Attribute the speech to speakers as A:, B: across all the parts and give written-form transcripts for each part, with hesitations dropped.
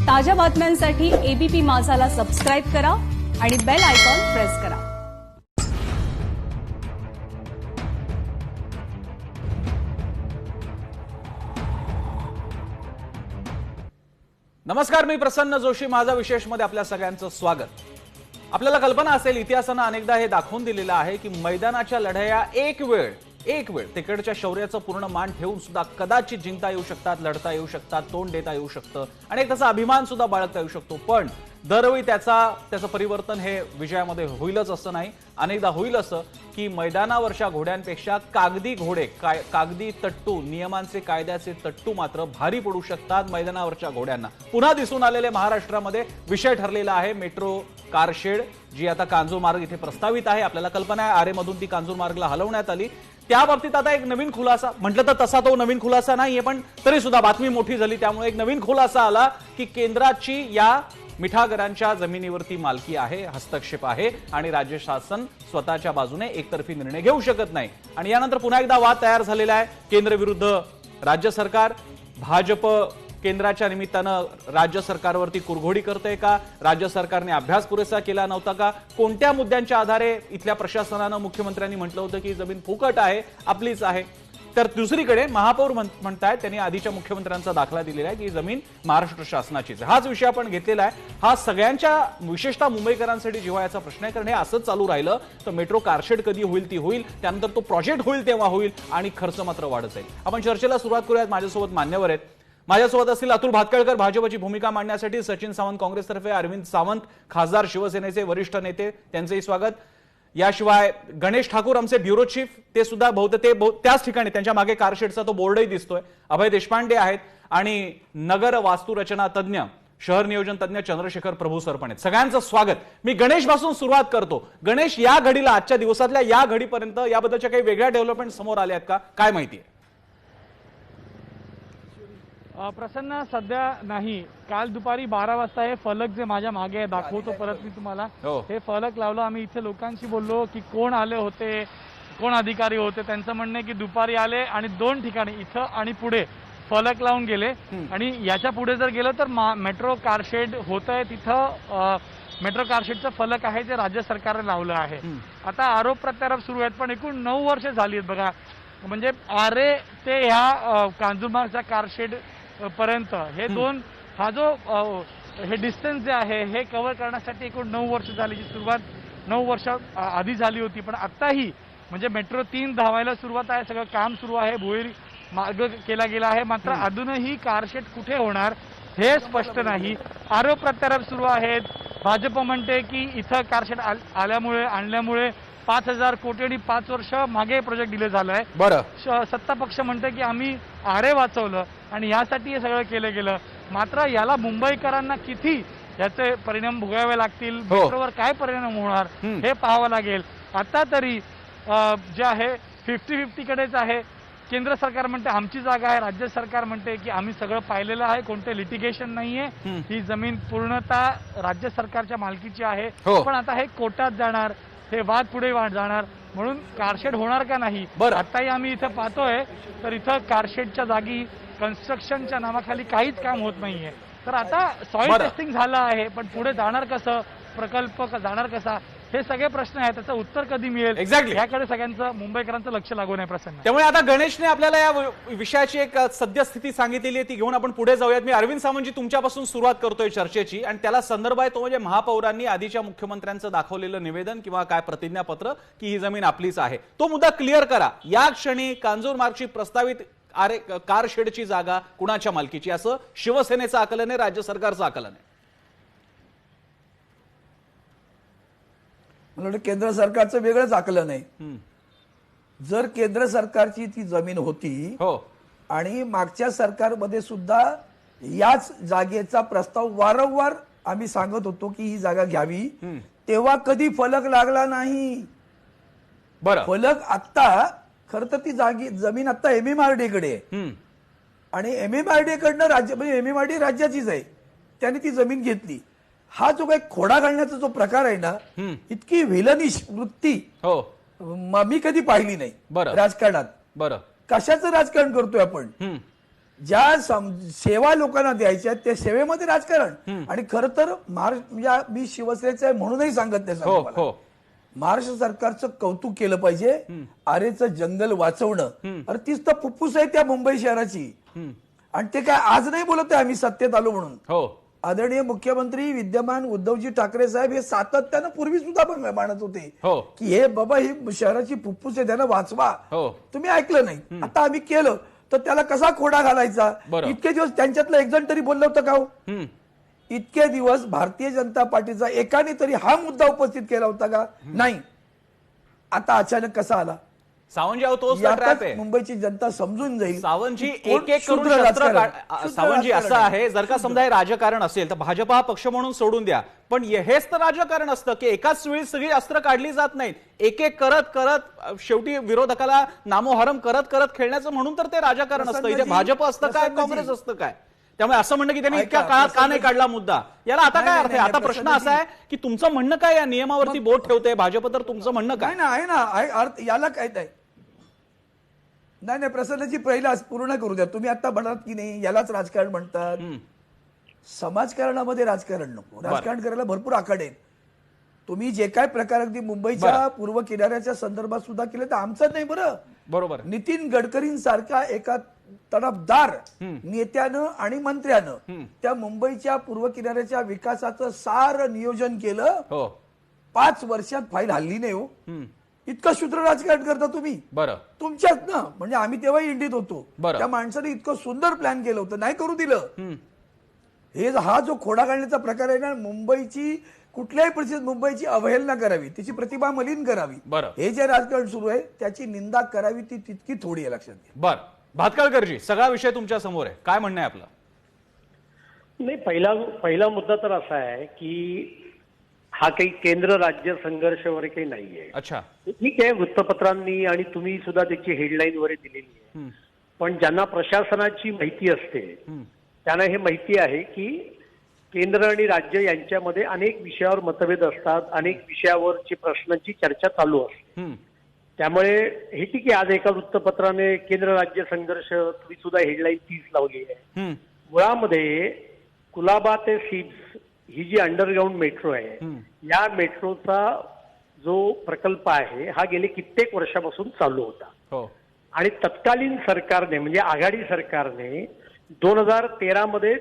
A: ताज्या बातम्यांसाठी ABP माझाला subscribe करा आणि बेल आयकॉन प्रेस करा।
B: नमस्कार, मी प्रसन्न जोशी। माझा विशेष मध्ये आपल्या सगळ्यांचं स्वागत। आपल्याला कल्पना असेल, इतिहासाने अनेकदा हे दाखवून दिलेलं आहे की मैदानाच्या लढाया एक वेळ तिकडच्या शौर्याचं पूर्ण मान ठेवून सुद्धा कदाचित जिंकता येऊ शकतात, लढता येऊ शकतात, तोंड देता येऊ शकतं आणि एक त्याचा अभिमान सुद्धा बाळगता येऊ शकतो। पण दरवेळी त्याचं परिवर्तन हे विजयामध्ये होईलच असं नाही। अनेकदा होईल असं की मैदानावरच्या घोड्यांपेक्षा कागदी घोडे, कागदी तट्टू, नियमांचे कायद्याचे तट्टू मात्र भारी पडू शकतात मैदानावरच्या घोड्यांना। पुन्हा दिसून आलेले महाराष्ट्रामध्ये विषय ठरलेला आहे मेट्रो कारशेड, जी आता कांजूर मार्ग इथे प्रस्तावित आहे। आपल्याला कल्पना आहे आरेमधून ती कांजूर मार्गला हलवण्यात आली। त्या बाबतीत आता एक नवीन खुलासा, म्हटलं तर तसा तो नवीन खुलासा नाहीये, पण तरी सुद्धा बातमी मोठी झाली, त्यामुळे एक नवीन खुलासा आला की केंद्राची या मिठागरांच्या जमिनीवरती मालकी आहे, हस्तक्षेप आहे आणि राज्य शासन स्वतःच्या बाजूने एकतर्फी निर्णय घेऊ शकत नाही। आणि यानंतर पुन्हा एकदा वाद तयार झालेला आहे, केंद्र विरुद्ध राज्य सरकार। भाजप केंद्राच्या निमित्तानं राज्य सरकारवरती कुरघोडी करते का? राज्य सरकारने अभ्यास पुरेसा केला नव्हता का? कोणत्या मुद्द्यांच्या आधारे इथल्या प्रशासनानं, मुख्यमंत्र्यांनी म्हटलं होतं की जमीन फुकट आहे, आपलीच आहे? तर दुसरीकडे महापौर म्हणतायत, त्यांनी आधीच्या मुख्यमंत्र्यांचा दाखला दिलेला आहे की जमीन महाराष्ट्र शासनाचीच आहे। हाच विषय आपण घेतलेला आहे। हा सगळ्यांच्या, विशेषतः मुंबईकरांसाठी जिव्हाळ्याचा प्रश्न आहे, कारण हे असंच चालू राहिलं तर मेट्रो कारशेड कधी होईल ती होईल, त्यानंतर तो प्रोजेक्ट होईल तेव्हा होईल आणि खर्च मात्र वाढत जाईल। आपण चर्चेला सुरुवात करूयात। माझ्यासोबत मान्यवर आहेत। माझ्यासोबत असतील अतुल भातखळकर, भाजपची भूमिका मांडण्यासाठी; सचिन सावंत, काँग्रेसतर्फे; अरविंद सावंत, खासदार, शिवसेनेचे वरिष्ठ नेते, त्यांचेही स्वागत। याशिवाय गणेश ठाकूर, आमचे ब्युरो चीफ, ते सुद्धा त्याच ठिकाणी, त्यांच्या मागे कारशेडचा तो बोर्डही दिसतोय। अभय देशपांडे आहेत आणि नगर वास्तुरचना तज्ञ, शहर नियोजन तज्ञ चंद्रशेखर प्रभू सरपण आहेत। सगळ्यांचं स्वागत। मी गणेश पासून सुरुवात करतो। गणेश, या घडीला, आजच्या दिवसातल्या या घडीपर्यंत याबद्दलच्या काही वेगळ्या डेव्हलपमेंट समोर आल्या आहेत का? काय माहिती आहे?
C: प्रसन्न, सध्या नाही। काल दुपारी 12 वाजता हे फलक जे माझ्या मागे आहे, दाखवतो परत मी तुम्हाला। हे फलक लावलं आम्ही, इथे लोकांशी बोललो की कोण आले होते, कोण अधिकारी होते। त्यांचं म्हणणं आहे की दुपारी आले आणि 2 ठिकाणी, इथं आणि पुढे, फलक लावून गेले। आणि याच्या पुढे जर गेलो तर मेट्रो कारशेड होत आहे, तिथं मेट्रो कारशेडचं फलक आहे जे राज्य सरकारने लावलं आहे। आता आरोप प्रत्यारोप सुरू आहेत, पण एकूण 9 वर्ष झाली आहेत बघा। म्हणजे आरे ते ह्या कांजूरमार्गच्या कारशेड पर्यंत हे हा जो हे डिस्टन्स जे आहे हे कव्हर करण्यासाठी एकूण 9 वर्ष झाली। सुरुवात 9 वर्ष आधी झाली होती, पण आताही म्हणजे मेट्रो 3 धावायला सुरुवात आहे, सगळं काम सुरू आहे, भुईर मार्ग केला गेला आहे। मात्र अजूनही कारशेड कुठे होणार हे स्पष्ट नाही। आरोप प्रत्यारोप सुरू आहेत। भाजप म्हणते की इथं कारशेड आणल्यामुळे 5,000 कोटी आणि 5 वर्ष मागे प्रोजेक्ट डिले झालाय। बरं, सत्ता पक्ष म्हणते की आम्ही आरे वाचवलं आणि यासाठी हे सगळं केलं गेलं। मात्र याला मुंबईकरांना किती याचे परिणाम भोगावे लागतील, मेट्रोवर काय परिणाम होणार हे पाहावं लागेल। आता तरी जे आहे 50-50 कडेच आहे। केंद्र सरकार म्हणते आमची जागा आहे, राज्य सरकार म्हणते की आम्ही सगळं पाहिलेलं आहे, कोणते लिटिगेशन नाहीये, ही जमीन पूर्णतः राज्य सरकारच्या मालकीची आहे। पण आता हे कोर्टात जाणार, हे वाद पुढे जाणार, म्हणून कारशेड होणार का नाही। आताही आम्ही इथं पाहतोय तर इथं कारशेडच्या जागी कन्स्ट्रक्शनच्या नावाखाली काहीच काम होत नाहीये। तर आता सॉइल टेस्टिंग झालं आहे, पण पुढे जाणार कसं, प्रकल्प जाणार कसा, हे सगळे प्रश्न आहेत। त्याचं उत्तर कधी मिळेल, याकडे सगळ्यांचं, मुंबईकरांचं लक्ष लागून आहे प्रसन्न।
B: त्यामुळे आता गणेशने आपल्याला या विषयाची एक सद्यस्थिती सांगितलेली आहे, ती घेऊन आपण पुढे जाऊयात। मी अरविंद सावंतजी तुमच्यापासून सुरुवात करतोय चर्चेची, आणि त्याला संदर्भ आहे तो म्हणजे महापौरांनी आधीच्या मुख्यमंत्र्यांचं दाखवलेलं निवेदन किंवा काय प्रतिज्ञापत्र की ही जमीन आपलीच आहे। तो मुद्दा क्लिअर करा। या क्षणी कांजूर मार्गची प्रस्तावित कारशेडची जागा कुणाच्या मालकीची, असं शिवसेनेचं आकलन आहे, राज्य सरकारचं आकलन आहे?
D: मला वाटतं केंद्र सरकारचं वेगळंच आकलन आहे। जर केंद्र सरकारची ती जमीन होती आणि मागच्या सरकारमध्ये सुद्धा याच जागेचा प्रस्ताव वारंवार आम्ही सांगत होतो की ही जागा घ्यावी, तेव्हा कधी फलक लागला नाही। फलक आता, खरं तर ती जमीन आता MMRDA कडे आहे आणि MMRDA कडनं राज्य, म्हणजे MMRDA राज्याचीच आहे, त्याने ती जमीन घेतली। हा जो काही खोडा घालण्याचा जो प्रकार आहे ना, इतकी व्हिलनिश वृत्ती मी कधी पाहिली नाही राजकारणात। कशाचं राजकारण करतोय आपण? ज्या सेवा लोकांना द्यायच्या त्या सेवेमध्ये राजकारण. आणि खरं तर म्हणजे मी शिवसेनेचं आहे म्हणूनही सांगत नाही मला. महाराष्ट्र सरकारचं कौतुक केलं पाहिजे. आरेचं जंगल वाचवणं, अरे तीच तर फुफ्फुस आहे त्या मुंबई शहराची. आणि ते काय आज नाही बोलत आहे आम्ही सत्तेत आलो म्हणून. आदरणीय मुख्यमंत्री विद्यमान उद्धवजी ठाकरे साहेब हे सातत्यानं पूर्वी सुद्धा मानत होते की हे बाबा ही शहराची फुफ्फुस आहे, त्यांना वाचवा. तुम्ही ऐकलं नाही. आता आम्ही केलं तर त्याला कसा खोडा घालायचा. इतके दिवस त्यांच्यातलं एक जण तरी बोललं होतं का हो? इतके दिवस भारतीय जनता पार्टीचा एकाने तरी हा मुद्दा उपस्थित केला होता का? नाही. आता अचानक कसा आला?
B: सावंतजी, तोच ट्रॅप आहे.
D: मुंबईची जनता समजून जाईल.
B: सावंतजी एक एक करून सावंतजी असं आहे, जर का समजा हे राजकारण असेल तर भाजपा हा पक्ष म्हणून सोडून द्या, पण हेच तर राजकारण असतं की एकाच वेळी सगळी अस्त्र काढली जात नाहीत. एक एक करत करत शेवटी विरोधकाला नामोहरम करत करत खेळण्याचं म्हणून तर ते राजकारण असतं. इथे भाजप असतं काय, काँग्रेस असतं काय? त्यामुळे असं म्हणणं की त्यांनी इतक्या काळात का नाही काढला मुद्दा, याला आता काय अर्थ आहे? आता प्रश्न असा आहे की तुमचं म्हणणं काय, या नियमावरती बोट ठेवते भाजप, तर तुमचं म्हणणं काय?
D: आहे ना अर्थ याला काय नाही. प्रसन्नजी पहिला पूर्ण करू द्या. तुम्ही आता म्हणाल की नाही यालाच राजकारण म्हणतात. समाजकारणामध्ये राजकारण नको. राजकारण करायला भरपूर आखाडे आहेत. तुम्ही जे काय प्रकार अगदी मुंबईच्या पूर्व किनाऱ्याच्या संदर्भात सुद्धा केले तर आमचं नाही. बरोबर, नितीन गडकरींसारख्या एका तडफदार नेत्यानं आणि मंत्र्यानं त्या मुंबईच्या पूर्व किनाऱ्याच्या विकासाचं सार नियोजन केलं. 5 वर्षात फाईल हल्ली नाही हो. इतकं शूद्र राजकारण करता तुम्ही.
B: बरं,
D: तुमच्यात ना, म्हणजे आम्ही तेव्हाही इंडित होतो. त्या माणसाने इतकं सुंदर प्लॅन केलं होतं, नाही करू दिलं. हा जो खोडा काढण्याचा प्रकार आहे ना, मुंबईची कुठल्याही परिस्थितीत मुंबईची अवहेलना करावी, तिची प्रतिभा मलिन करावी, हे जे राजकारण सुरू आहे त्याची निंदा करावी ती तितकी थोडी आहे, लक्षात घ्या.
B: बरं, भातखळकरजी, सगळा विषय तुमच्या समोर आहे, काय म्हणणं आहे आपलं?
E: नाही, पहिला मुद्दा तर असा आहे की हा काही केंद्र राज्य संघर्ष वगैरे काही नाहीये.
B: अच्छा,
E: ठीक आहे, वृत्तपत्रांनी आणि तुम्ही सुद्धा त्याची हेडलाईन वगैरे दिलेली आहे. पण ज्यांना प्रशासनाची माहिती असते त्यांना हे माहिती आहे की केंद्र आणि राज्य यांच्यामध्ये अनेक विषयावर मतभेद असतात, अनेक विषयावरची प्रश्नांची चर्चा चालू असते. त्यामुळे हे ठीक आहे, आज एका वृत्तपत्राने केंद्र राज्य संघर्ष, तुम्ही सुद्धा हेडलाईन 30 लावली आहे. मुळामध्ये कुलाबा ते सिप्स ही जी अंडरग्राऊंड मेट्रो आहे, या मेट्रोचा जो प्रकल्प आहे हा गेले कित्येक वर्षापासून चालू होता. आणि तत्कालीन सरकारने, म्हणजे आघाडी सरकारने 2013 मध्ये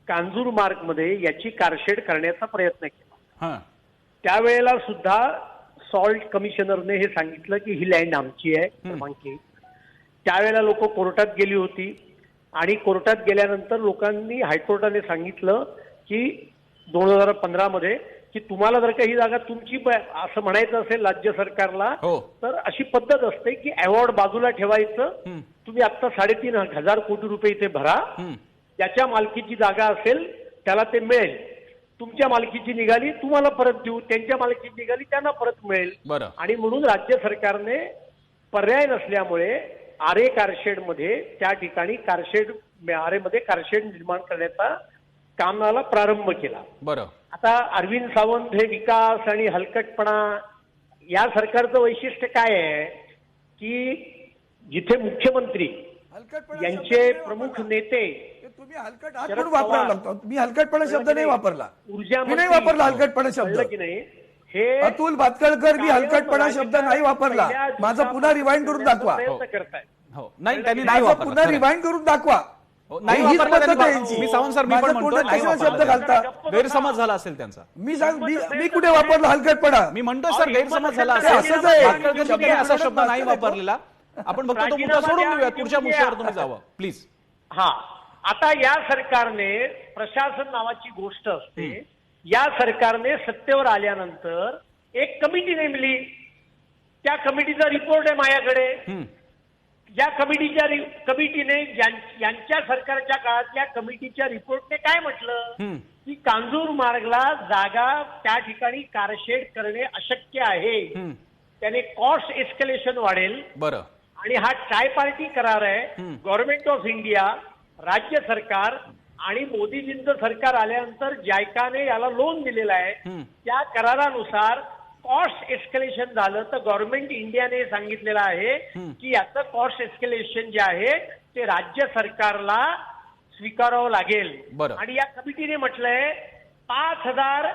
E: कांजूरमार्ग मध्ये याची कारशेड करण्याचा प्रयत्न केला. त्यावेळेला सुद्धा सॉल्ट कमिशनरने हे सांगितलं की ही लँड आमची आहे, क्रमांक 1. त्यावेळेला लोक कोर्टात गेली होती आणि कोर्टात गेल्यानंतर लोकांनी, हायकोर्टाने सांगितलं की 2015 मध्ये की तुम्हाला जर का ही जागा तुमची असं म्हणायचं असेल राज्य सरकारला, तर अशी पद्धत असते की अवॉर्ड बाजूला ठेवायचं, तुम्ही आता 3,500 कोटी रुपये इथे भरा, ज्याच्या मालकीची जागा असेल त्याला ते मिळेल, तुमच्या मालकीची निघाली तुम्हाला परत देऊ, त्यांच्या मालकीची निघाली त्यांना परत मिळेल. आणि म्हणून राज्य सरकारने पर्याय नसल्यामुळे आरे कारशेड मध्ये त्या ठिकाणी आरेमध्ये कारशेड निर्माण करण्याचा कामाला प्रारंभ केला. आता अरविंद सावंत हे विकास आणि हलकटपणा, या सरकारचं वैशिष्ट्य काय आहे की जिथे मुख्यमंत्री यांचे प्रमुख नेते,
D: तुम्ही हलकट वापरायला लागतो. मी हलकटपणा शब्द नाही वापरला, मी नाही वापरला हलकटपणा शब्द
E: की नाही. हे
D: अतुल भातखळकर, मी हलकटपणा शब्द नाही वापरला. माझा पुन्हा रिवाइंड करून दाखवा.
B: नाही, त्यांनी नाही वापरला.
D: पुन्हा रिवाइंड करून दाखवा.
B: नाही वापरला. मी सावंत सर, मी पण म्हणतो
D: शब्द घालता,
B: गैरसमज झाला असेल त्यांचा.
D: मी कुठे वापरला हलकटपणा?
B: मी म्हणतो सर गैरसमज झाला असेल, असा शब्द नाही वापरलेला. आपण फक्त तो मुद्दा सोडून देऊया, पुढच्या मुद्द्यावर तुम्ही जावं प्लीज.
E: आता या सरकारने, प्रशासन नावाची गोष्ट असते, या सरकारने सत्तेवर आल्यानंतर एक कमिटी नेमली. त्या कमिटीचा रिपोर्ट आहे माझ्याकडे. या कमिटीने यांच्या सरकारच्या काळातल्या कमिटीच्या रिपोर्टने काय म्हटलं की कांजूरमार्गला जागा त्या ठिकाणी कारशेड करणे अशक्य आहे, त्याने कॉस्ट एस्केलेशन वाढेल. आणि हा ट्राय पार्टी करार आहे, गव्हर्नमेंट ऑफ इंडिया, राज्य सरकार आणि मोदीजींचं सरकार आल्यानंतर जायकाने याला लोन दिलेलं आहे. त्या करारानुसार कॉस्ट एस्केलेशन झालं तर गव्हर्नमेंट इंडियाने सांगितलेलं आहे की याचं कॉस्ट एस्केलेशन जे आहे ते राज्य सरकारला स्वीकारावं लागेल.
B: बरं.
E: आणि या कमिटीने म्हटलंय 5,000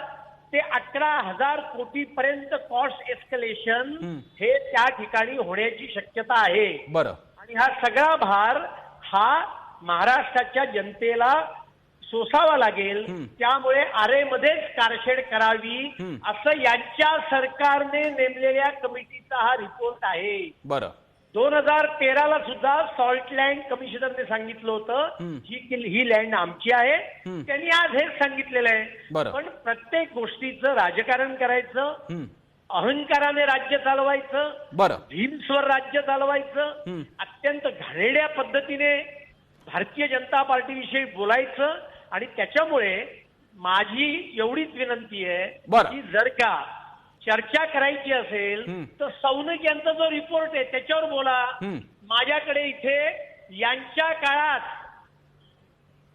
E: ते 11,000 कोटीपर्यंत कॉस्ट एस्केलेशन हे त्या ठिकाणी होण्याची शक्यता आहे.
B: बरं.
E: आणि हा सगळा भार हा महाराष्ट्राच्या जनतेला सोसावा लागेल. त्यामुळे आरेमध्येच कारशेड करावी असं यांच्या सरकारने नेमलेल्या कमिटीचा हा रिपोर्ट आहे.
B: बरं.
E: 2013ला सुद्धा सॉल्ट लँड कमिशनरने सांगितलं होतं ही लँड आमची आहे. त्यांनी आज हेच सांगितलेलं आहे. पण प्रत्येक गोष्टीचं राजकारण करायचं, अहंकाराने राज्य चालवायचं, भीमस्वर राज्य चालवायचं, अत्यंत घाणेरड्या पद्धतीने भारतीय जनता पार्टीविषयी बोलायचं. आणि त्याच्यामुळे माझी एवढीच विनंती आहे की जर का चर्चा करायची असेल तर सौनक यांचा जो रिपोर्ट आहे त्याच्यावर बोला. माझ्याकडे इथे यांच्या काळात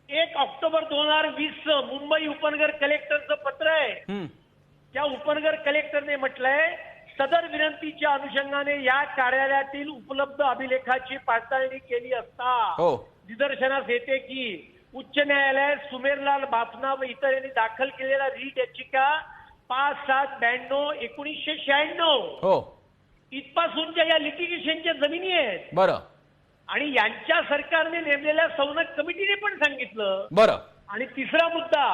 E: 1 ऑक्टोबर 2020 मुंबई उपनगर कलेक्टरचं पत्र आहे. त्या उपनगर कलेक्टरने म्हटलंय सदर विनंतीच्या अनुषंगाने या कार्यालयातील उपलब्ध अभिलेखाची पडताळणी केली असता निदर्शनास येते की उच्च न्यायालयात सुमेरलाल बाफना व इतर यांनी दाखल केलेला रीट याचिका 5/7/1996 इथपासूनच्या या लिटिगेशनच्या जमिनी आहेत.
B: बरं.
E: आणि यांच्या सरकारने नेमलेल्या सौनक कमिटीने पण सांगितलं.
B: बरं.
E: आणि तिसरा मुद्दा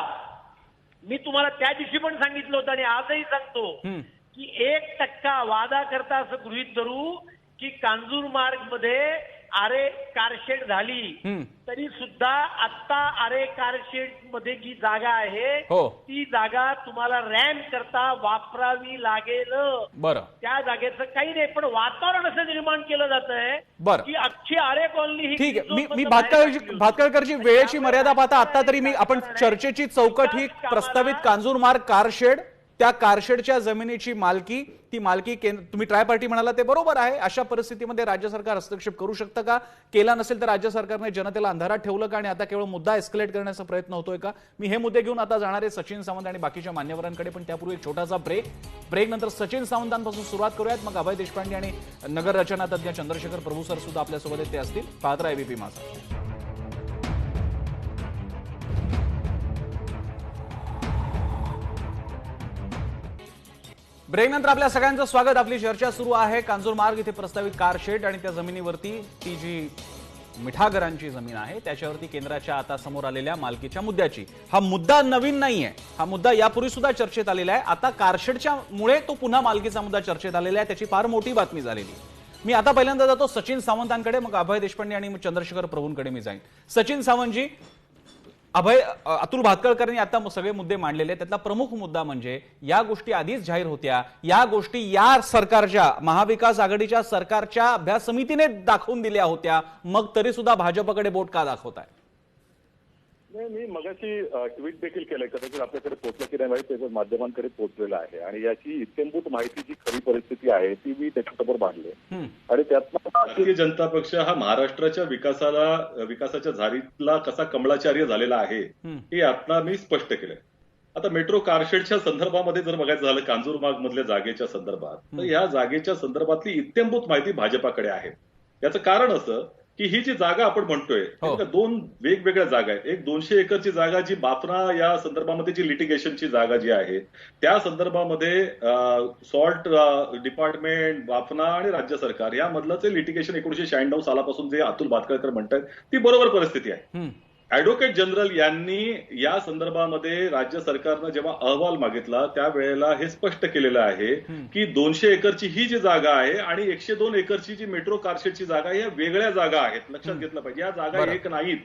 E: मी तुम्हाला त्या दिवशी पण सांगितलं होतं आणि आजही सांगतो की 1% वादाकरता असं गृहीत धरू की कांजूरमार्ग मध्ये आरे कारशेड झाली तरी सुद्धा आता आरे कारशेड मध्ये जी जागा आहे ती जागा तुम्हाला रॅम्प करता वापरावी लागेल.
B: बरं.
E: त्या जागेचं काही नाही. पण वातावरण असं निर्माण केलं जात आहे की अख्खी आरे कॉलनी ही.
B: ठीक आहे. मी भातखळकरची वेळेची मर्यादा पाहता आता तरी आपण चर्चेची चौकट ही प्रस्तावित कांजूरमार्ग कारशेड, त्या कारशेडच्या जमिनीची मालकी, ती मालकी तुम्ही ट्राय पार्टी म्हणाला ते बरोबर आहे. अशा परिस्थितीमध्ये राज्य सरकार हस्तक्षेप करू शकतं का? केला नसेल तर राज्य सरकारने जनतेला अंधारात ठेवलं का आणि आता केवळ मुद्दा एस्केलेट करण्याचा प्रयत्न होतोय का? मी हे मुद्दे घेऊन आता जाणारे सचिन सावंत आणि बाकीच्या मान्यवरांकडे, पण त्यापूर्वी एक छोटासा ब्रेक नंतर सचिन सावंतांपासून सुरुवात करूयात. मग अभय देशपांडे आणि नगर रचना तज्ञ चंद्रशेखर प्रभू सर सुद्धा आपल्यासोबत ते असतील. पाहत राहा एबीपी माझा. ब्रेक नंतर आपल्या सगळ्यांचं स्वागत. आपली चर्चा सुरू आहे कांजूरमार्ग इथे प्रस्तावित कारशेड आणि त्या जमिनीवरती ती जी मिठागरांची जमीन आहे त्याच्यावरती केंद्राच्या आता समोर आलेल्या मालकीच्या मुद्द्याची. हा मुद्दा नवीन नाहीये. हा मुद्दा यापूर्वी सुद्धा चर्चेत आलेला आहे. आता कारशेडच्या मुळे तो पुन्हा मालकीचा मुद्दा चर्चेत आलेला आहे. त्याची फार मोठी बातमी झालेली. मी आता पहिल्यांदा जातो सचिन सावंतांकडे, मग अभय देशपांडे आणि चंद्रशेखर प्रभूंकडे मी जाईन. सचिन सावंतजी, अतुल भातखळकरांनी आता सगळे मुद्दे मांडलेले. त्यातला प्रमुख मुद्दा म्हणजे या गोष्टी आधीच जाहीर होत्या. या गोष्टी या सरकारच्या महाविकास आघाडीच्या सरकारच्या अभ्यास समितीने दाखवून दिल्या होत्या. मग तरी सुद्धा भाजपकडे बोट का दाखवताय?
F: नाही, मी मगाशी ट्विट देखील केलंय. कदाचित आपल्याकडे पोहोचलं की नाही माहिती, त्याच्या माध्यमांकडे पोहोचलेलं आहे आणि याची इत्यंभूत माहिती जी खरी परिस्थिती आहे ती मी त्याच्यासमोर मांडली. आणि त्यातनं भारतीय जनता पक्ष हा महाराष्ट्राच्या विकासाच्या झारीतला कसा कमलाचार्य झालेला आहे हे आता मी स्पष्ट केलंय. आता मेट्रो कारशेडच्या संदर्भामध्ये जर बघायचं झालं कांजूरमार्ग मधल्या जागेच्या संदर्भात, तर या जागेच्या संदर्भातली इत्यंभूत माहिती भाजपाकडे आहे. याचं कारण असं की ही जी जागा आपण म्हणतोय दोन वेगवेगळ्या जागा आहेत. एक 200 एकरची जागा जी बाफना या संदर्भामध्ये जी लिटिगेशनची जागा जी आहे त्या संदर्भामध्ये सॉल्ट डिपार्टमेंट, बाफना आणि राज्य सरकार यामधलं जे लिटिगेशन 1996 सालापासून जे अतुल भातखळकर म्हणतात ती बरोबर परिस्थिती आहे. ऍडव्होकेट जनरल यांनी या संदर्भामध्ये राज्य सरकारनं जेव्हा अहवाल मागितला त्यावेळेला हे स्पष्ट केलेलं आहे की 200 एकरची ही जी जागा आहे आणि 102 एकरची जी मेट्रो कारशेडची जागा या वेगळ्या जागा आहेत. लक्षात घेतलं पाहिजे, या जागा एक नाहीत.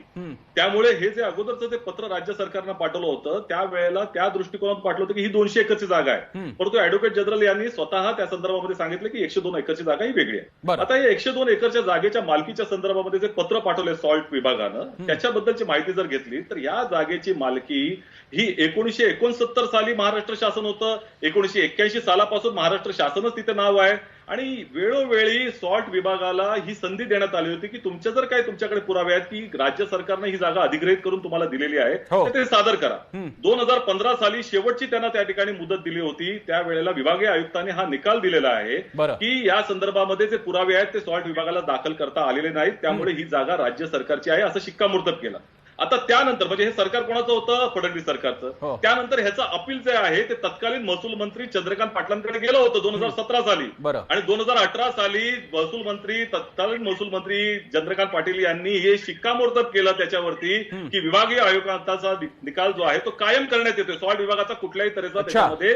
F: त्यामुळे हे जे अगोदरचं ते पत्र राज्य सरकारनं पाठवलं होतं त्यावेळेला त्या दृष्टिकोनात पाठवलं होतं की ही 200 एकरची जागा आहे. परंतु ऍडव्होकेट जनरल यांनी स्वतः त्या संदर्भामध्ये सांगितलं की 102 एकरची जागा ही वेगळी आहे. आता या 102 एकरच्या जागेच्या मालकीच्या संदर्भामध्ये जे पत्र पाठवले सॉल्ट विभागानं त्याच्याबद्दलची माहिती जर घेतली तर या जागेची मालकी ही 1969 साली महाराष्ट्र शासन होतं. 1981 सालापासून महाराष्ट्र शासनच तिथे नाव आहे आणि वेळोवेळी सॉल्ट विभागाला ही संधी देण्यात आली होती की तुमच्या जर काही तुमच्याकडे पुरावे आहेत की राज्य सरकारने ही जागा अधिग्रहित करून तुम्हाला दिलेली आहे
B: हो.
F: तर ते सादर करा. 2015 साली शेवटची त्यांना त्या ठिकाणी मुदत दिली होती. त्यावेळेला विभागीय आयुक्तांनी हा निकाल दिलेला आहे
B: बरं.
F: की या संदर्भामध्ये जे पुरावे आहेत ते सॉल्ट विभागाला दाखल करता आलेले नाहीत, त्यामुळे ही जागा राज्य सरकारची आहे असं शिक्कामोर्तब केलं. आता त्यानंतर म्हणजे हे सरकार कोणाचं होतं? फडणवीस सरकारचं.
B: हो.
F: त्यानंतर ह्याचं अपील जे आहे ते तत्कालीन महसूल मंत्री चंद्रकांत पाटलांकडे गेलं होतं 2017 साली.
B: बरं.
F: आणि 2018 साली तत्कालीन महसूल मंत्री चंद्रकांत पाटील यांनी हे शिक्कामोर्तब केलं त्याच्यावरती की विभागीय आयुक्तांचा निकाल जो आहे तो कायम करण्यात येतोय. सॉल्ट विभागाचा कुठल्याही तऱ्हेचा त्याच्यामध्ये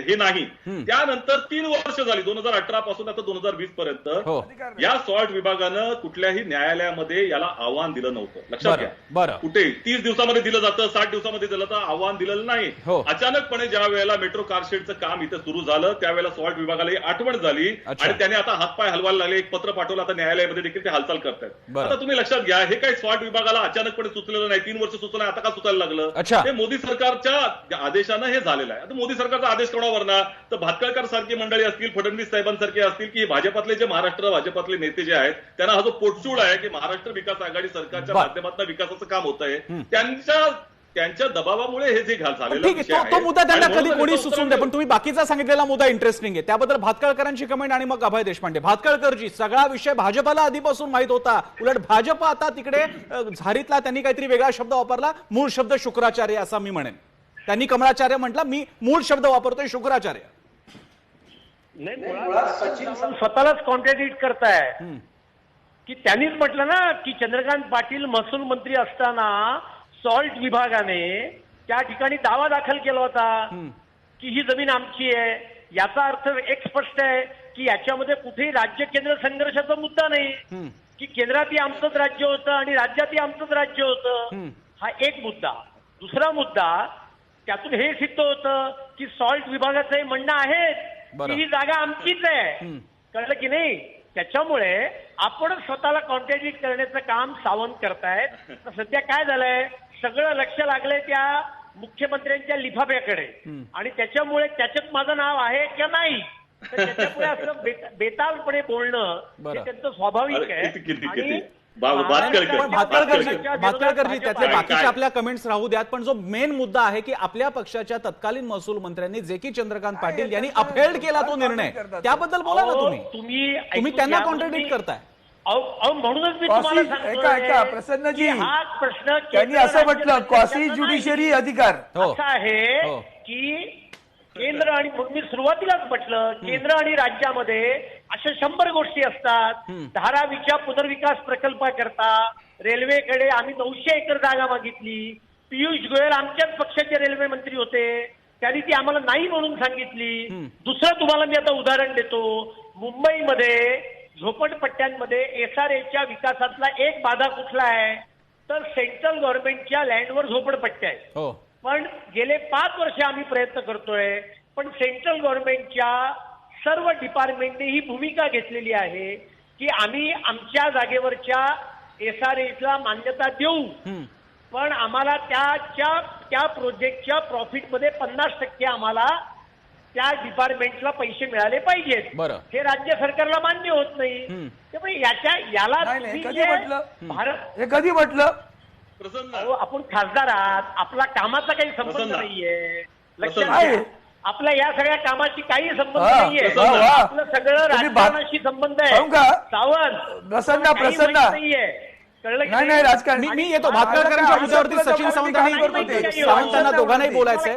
F: हे नाही. त्यानंतर 3 वर्ष झाली 2018 पासून आता 2020 पर्यंत
B: हो.
F: या सॉल्ट विभागानं कुठल्याही न्यायालयामध्ये याला आव्हान दिलं नव्हतं. लक्षात घ्या.
B: बरं.
F: कुठे 30 दिवसामध्ये दिलं जातं, 60 दिवसामध्ये दिलं तर आव्हान दिलेलं नाही.
B: हो.
F: अचानकपणे ज्या वेळेला मेट्रो कारशेडचं काम इथे सुरू झालं त्यावेळेला सॉल्ट विभागाला ही आठवण झाली आणि त्याने आता हातपाय हलवायला लागले. एक पत्र पाठवलं, आता न्यायालयामध्ये देखील ते हालचाल करतात. आता तुम्ही लक्षात घ्या, हे काही सॉल्ट विभागाला अचानकपणे सुचलेलं नाही. 3 वर्ष सुचलं, आता का सुचायला लागलं? हे मोदी सरकारच्या आदेशानं हे झालेलं आहे. आता मोदी सरकारचा आदेश कोणावर ना, तर भातखळकर सारखी मंडळी असतील, फडणवीस साहेबांसारखे असतील की भाजपातले जे महाराष्ट्र भाजपातले नेते जे आहेत त्यांना हा जो पोटचूळ आहे की महाराष्ट्र विकास आघाडी सरकारच्या माध्यमातून विकासाचं काम होत आहे त्यांच्या दबावामुळे हे जे झालेलं
B: ठीक आहे. तो मुद्दा त्यांना कधी कोणी सुचवून द्या, पण तुम्ही बाकीचा सांगितलेला मुद्दा इंटरेस्टिंग आहे. त्याबद्दल भातखळकरांची कमेंट आणि मग अभय देशपांडे. भातखळकरजी, सगळा विषय भाजपाला आधीपासून माहित होता, उलट भाजप आता तिकडे झारीतला त्यांनी काहीतरी वेगळा शब्द वापरला, मूळ शब्द शुक्राचार्य असा मी म्हणेन. त्यांनी कमळाचार्य म्हटला, मी मूळ शब्द वापरतोय शुक्राचार्य.
E: सचिन स्वतःलाच कॉन्ट्रॅडिक्ट करताय की त्यांनीच म्हटलं ना की चंद्रकांत पाटील महसूल मंत्री असताना सॉल्ट विभागाने त्या ठिकाणी दावा दाखल केला होता की ही जमीन आमची आहे. याचा अर्थ एक स्पष्ट आहे की याच्यामध्ये कुठेही राज्य केंद्र संघर्षाचा मुद्दा नाही की केंद्रातही आमचंच राज्य होतं आणि राज्यातही आमचंच राज्य होतं. हा एक मुद्दा. दुसरा मुद्दा, त्यातून हे सिद्ध होतं की सॉल्ट विभागाचं म्हणणं आहे की ही जागा आमचीच आहे. कळलं की नाही? त्याच्यामुळे आपण स्वतःला कॉन्ट्रॅडिक्ट करण्याचं काम सावंत करतायत. सध्या काय झालंय, सगळं लक्ष लागलंय त्या मुख्यमंत्र्यांच्या लिफाफ्याकडे आणि त्याच्यामुळे त्याच्यात माझं नाव आहे किंवा नाही, तर त्याच्यामुळे असं बेतालपणे बोलणं हे त्यांचं स्वाभाविक आहे.
B: भातखळकरजी, त्यातल्या बाकीच्या आपल्या कमेंट्स राहू द्यात, पण जो मेन मुद्दा आहे की आपल्या पक्षाच्या तत्कालीन महसूल मंत्र्यांनी जे की चंद्रकांत पाटील यांनी अपहेल्ड केला तो निर्णय, त्याबद्दल बोला ना तुम्ही त्यांना कॉन्ट्रडिक्ट करताय.
E: म्हणूनच मी तुम्हाला
D: सांगतो प्रसन्नजी,
E: हा प्रश्न
D: त्यांनी असं म्हटलं क्वासी ज्युडिशरी अधिकार
E: असं आहे की केंद्र आणि मी सुरुवातीलाच म्हटलं केंद्र आणि राज्यामध्ये अशा 100 गोष्टी असतात. धारावीच्या पुनर्विकास प्रकल्पाकरता रेल्वेकडे आम्ही 900 एकर जागा मागितली. पियुष गोयल आमच्याच पक्षाचे रेल्वे मंत्री होते, त्यांनी ती आम्हाला नाही म्हणून सांगितली. दुसरं तुम्हाला मी आता उदाहरण देतो. मुंबईमध्ये झोपडपट्ट्यांमध्ये SRAच्या विकासातला एक बाधा कुठला आहे तर सेंट्रल गव्हर्नमेंटच्या लँडवर झोपडपट्ट्या आहेत. पण गेले 5 वर्ष आम्ही प्रयत्न करतोय, पण सेंट्रल गव्हर्नमेंटच्या सर्व डिपार्टमेंटने ही भूमिका घेतलेली आहे की आम्ही आमच्या जागेवरच्या SRAला मान्यता देऊ, पण आम्हाला त्या प्रोजेक्टच्या प्रॉफिटमध्ये 50% आम्हाला त्या डिपार्टमेंटला पैसे मिळाले पाहिजेत. हे राज्य सरकारला मान्य होत नाही. त्यामुळे याला
D: कधी म्हटलं
E: आपण खासदार आहात, आपला कामाचा काही संबंध नाहीये. लक्षात घ्या, आपल्या या सगळ्या कामाशी काही संबंध नाहीये. आपलं सगळं राजकारणाशी संबंध आहे. सावंत
D: प्रसन्न
E: नाहीये.
D: नाही राजकारण.
B: मी येतो भातखळकरांच्या मुद्द्यावरती. सचिन सावंतांना दोघांनाही बोलायचंय.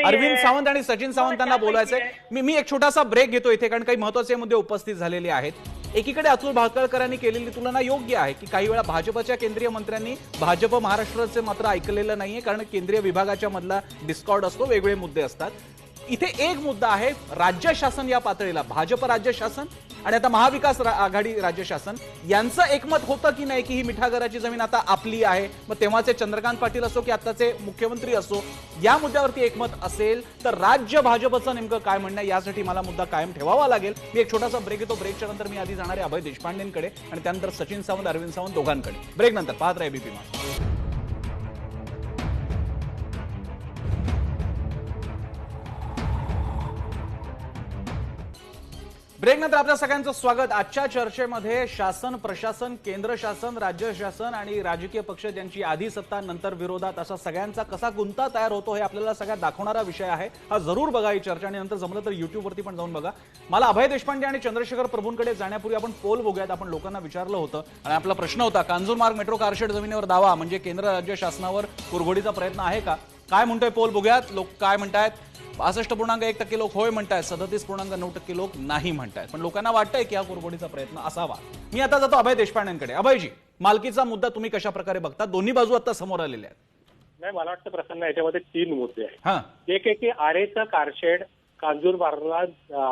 B: अरविंद सावंत आणि सचिन सावंतांना बोलायचंय. मी एक छोटासा ब्रेक घेतो इथे, कारण काही महत्वाचे मुद्दे उपस्थित झालेले आहेत. एकीकडे अतुल भातखळकरांनी केलेली तुलना योग्य आहे की काही वेळा भाजपच्या केंद्रीय मंत्र्यांनी भाजप महाराष्ट्राचे मात्र ऐकलेलं नाहीये, कारण केंद्रीय विभागाच्या मधला डिस्कॉर्ड असतो, वेगळे मुद्दे असतात. इथे एक मुद्दा आहे राज्य शासन या पातळीला, भाजप राज्य शासन आणि आता महाविकास आघाडी राज्य शासन यांचं एकमत होतं की नाही की ही मिठागराची जमीन आता आपली आहे. मग तेव्हाचे चंद्रकांत पाटील असो की आताचे मुख्यमंत्री असो, या मुद्द्यावरती एकमत असेल तर राज्य भाजपचं नेमकं काय म्हणणं, यासाठी मला मुद्दा कायम ठेवावा लागेल. मी एक छोटासा ब्रेक घेतो. ब्रेकच्या नंतर मी आधी जाणार आहे अभय देशपांडेंकडे आणि त्यानंतर सचिन सावंत, अरविंद सावंत दोघांकडे. ब्रेक नंतर पाहत राहा एबीपी माझा. ब्रेकनंतर आपल्या सगळ्यांचं स्वागत। आजच्या चर्चेमध्ये शासन, प्रशासन, केंद्र शासन, राज्य शासन आणि राजकीय पक्ष ज्यांची आधी सत्ता नंतर विरोधात असा सगळ्यांचा कसा गुंता तयार होतो हे आपल्याला सगळ्यात दाखवणारा विषय आहे। हा जरूर बघा ही चर्चा आणि नंतर जमलं तर YouTube वरती पण जाऊन बघा। मला अभय देशपांडे आणि चंद्रशेखर प्रभूंकडे जाण्यापूर्वी आपण पोल बघूयात। आपण लोकांना विचारलं होतं आणि आपला प्रश्न होता कांजूरमार्ग मेट्रो कारशेड जमिनीवर दावा म्हणजे केंद्र राज्य शासनावर कुरघोडीचा प्रयत्न आहे का? काय म्हणतोय पोल बघूयात। लोक काय म्हणतायत? 65.1% लोक होय म्हणतायत, 37.9% लोक नाही म्हणतायत। पण लोकांना वाटतंय की हा कुरघोडीचा प्रयत्न असावा। मी आता जातो अभय देशपांडेंकडे। अभयजी, मालकीचा मुद्दा तुम्ही कशा प्रकारे बघता? दोन्ही बाजू आता समोर आलेल्या आहेत।
E: नाही, मला वाटतं प्रसन्न याच्यामध्ये 3 मुद्दे आहेत।
B: हां,
E: एक आहे की आरेचं कारशेड कांजूरमार्गला